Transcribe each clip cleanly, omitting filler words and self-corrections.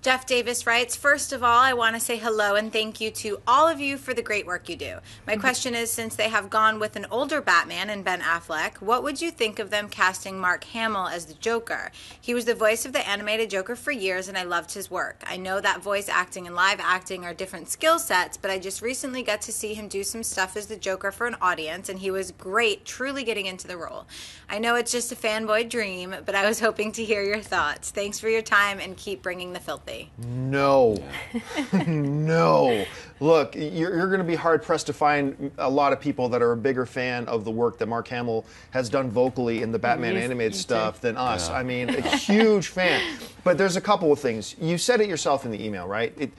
Jeff Davis writes, first of all, I want to say hello and thank you to all of you for the great work you do. My question is, since they have gone with an older Batman in Ben Affleck, what would you think of them casting Mark Hamill as the Joker? He was the voice of the animated Joker for years, and I loved his work. I know that voice acting and live acting are different skill sets, but I just recently got to see him do some stuff as the Joker for an audience, and he was great, truly getting into the role. I know it's just a fanboy dream, but I was hoping to hear your thoughts. Thanks for your time, and keep bringing the filthy. No. No. Look, you're going to be hard-pressed to find a lot of people that are a bigger fan of the work that Mark Hamill has done vocally in the Batman animated stuff than us. Yeah. I mean, a huge fan. But there's a couple of things. You said it yourself in the email, right?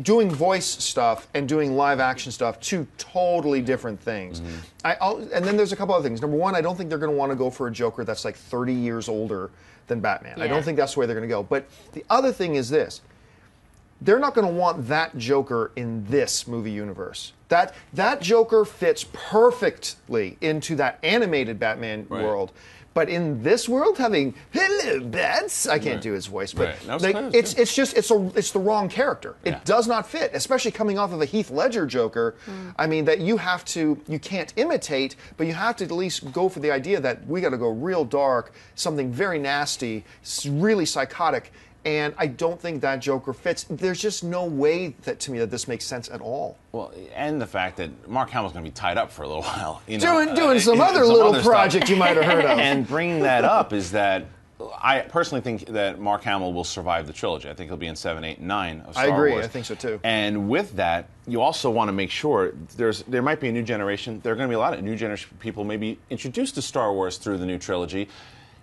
Doing voice stuff and doing live action stuff, two totally different things. And then there's a couple other things. Number one, I don't think they're going to want to go for a Joker that's like 30 years older than Batman. Yeah. I don't think that's the way they're going to go. But the other thing is this. They're not going to want that Joker in this movie universe. That Joker fits perfectly into that animated Batman world. But in this world, having hello bats, I can't do his voice, but it's the wrong character. It does not fit, especially coming off of a Heath Ledger Joker. I mean, that you can't imitate, but you have to at least go for the idea that we got to go real dark, something very nasty, really psychotic. And I don't think that Joker fits. There's just no way to me that this makes sense at all. Well, and the fact that Mark Hamill's going to be tied up for a little while. You know, doing some other little project you might have heard of. And bringing that up is that I personally think that Mark Hamill will survive the trilogy. I think he'll be in 7, 8, and 9 of Star Wars. I agree. I think so, too. And with that, you also want to make sure there might be a new generation. There are going to be a lot of new generation people maybe introduced to Star Wars through the new trilogy.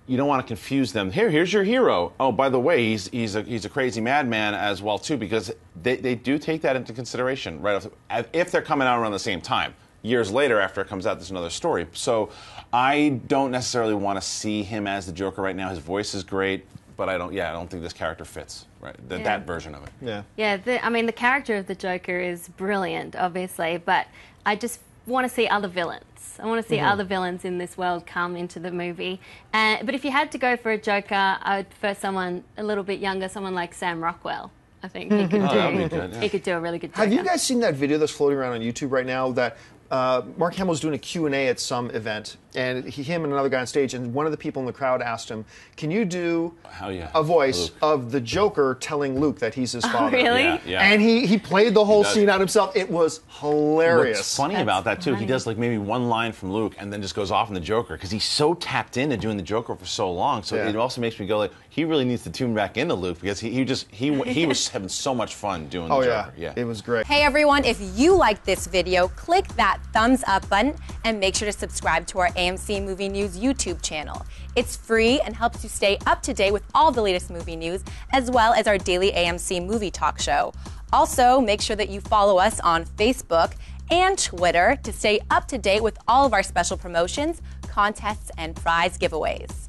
You don't want to confuse them. Here's your hero. Oh, by the way, he's a crazy madman as well too, because they do take that into consideration right off, if they're coming out around the same time. Years later, after it comes out, there's another story. So I don't necessarily want to see him as the Joker right now. His voice is great, but I don't think this character fits. Right, that version of it. Yeah. I mean, the character of the Joker is brilliant, obviously, but I just want to see other villains. I want to see other villains in this world come into the movie. But if you had to go for a Joker, I would prefer someone a little bit younger, someone like Sam Rockwell. I think he could do a really good Joker. Have you guys seen that video that's floating around on YouTube right now that Mark Hamill's doing a Q&A at some event, and him and another guy on stage, and one of the people in the crowd asked him, can you do a voice of the Joker telling Luke that he's his father? Oh, really? Yeah. And he played the whole scene out himself. It was hilarious. What's funny about that, too, he does like maybe one line from Luke and then just goes off in the Joker, because he's so tapped into doing the Joker for so long. So it also makes me go like, he really needs to tune back into Luke, because he was having so much fun doing the Joker. Yeah, it was great. Hey everyone, if you liked this video, click that thumbs up button and make sure to subscribe to our AMC Movie News YouTube channel. It's free and helps you stay up to date with all the latest movie news, as well as our daily AMC movie talk show. Also, make sure that you follow us on Facebook and Twitter to stay up to date with all of our special promotions, contests, and prize giveaways.